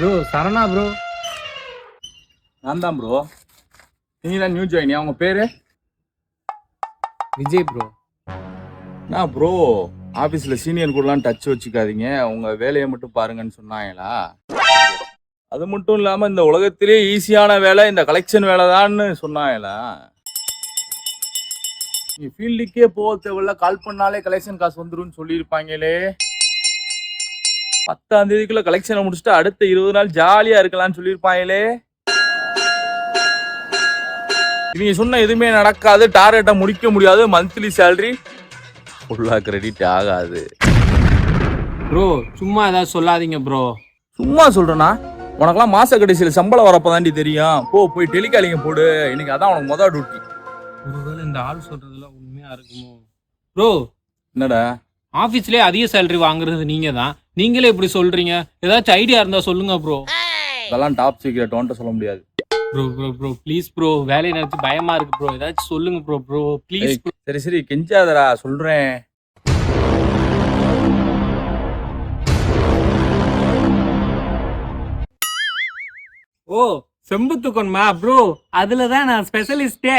Bro சரணா bro. நான் தான் ப்ரோ. நீங்க தான் நியூ ஜாயினியா? உங்க பேரு? விஜய் ப்ரோ. நான் ப்ரோ ஆபீஸ்ல சீனியர் கூடலாம் டச் வச்சுக்காதீங்க, உங்க வேலையை மட்டும் பாருங்கன்னு சொன்னாங்களா? அது மட்டும் இல்லாம இந்த உலகத்திலே ஈஸியான வேலை இந்த கலெக்ஷன் வேலை தான்னு சொன்னாங்களா? நீ ஃபீல்டுக்கே போக தேவையில்ல, கால் பண்ணாலே கலெக்ஷன் காசு வந்துரும்னு சொல்லியிருப்பாங்களே. 10ஆம் தேதிக்குள்ள கலெக்ஷனை முடிச்சுட்டு அடுத்த 20 நாள் ஜாலியா இருக்கலாம்னு சொல்லியிருப்பாங்களே. இவங்க சொன்ன எதுவுமே நடக்காது, டார்கெட்டை முடிக்க முடியாது, மந்த்லி சேலரி ஃபுல்லா கிரெடிட் ஆகாது. ப்ரோ சும்மா ஏதாவது சொல்லாதீங்க ப்ரோ. சும்மா சொல்றேனா? உனக்கெல்லாம் மாச கடைசியில் சம்பளம் வரப்பதாண்டி தெரியும். போய் டெலிகாலிங்க போடு, இன்னைக்கு அதான் உனக்கு மொதல் டியூட்டி. ஒருவேளை இந்த ஆள் சொல்றதுலாம் உண்மையா இருக்குமோ? ப்ரோ என்னடா ஆபீஸ்லயே அதிக சேலரி வாங்குறது நீங்க தான், நீங்களே இப்படி சொல்றீங்க. ஏதாச்சும் ஐடியா இருந்தா சொல்லுங்க ப்ரோ. இதெல்லாம் டாப் சீக்ரெட், ஒன்ட்ட சொல்ல முடியாது. Bro bro bro please bro, வேலையை நினைச்சு பயமா இருக்கு ப்ரோ, ஏதாச்சும் சொல்லுங்க ப்ரோ. Bro please bro. சரி கெஞ்சாதடா, சொல்றேன். ஓ செம்பு தூக்கணுமா ப்ரோ? அதுலதான் நான் ஸ்பெஷலிஸ்டே.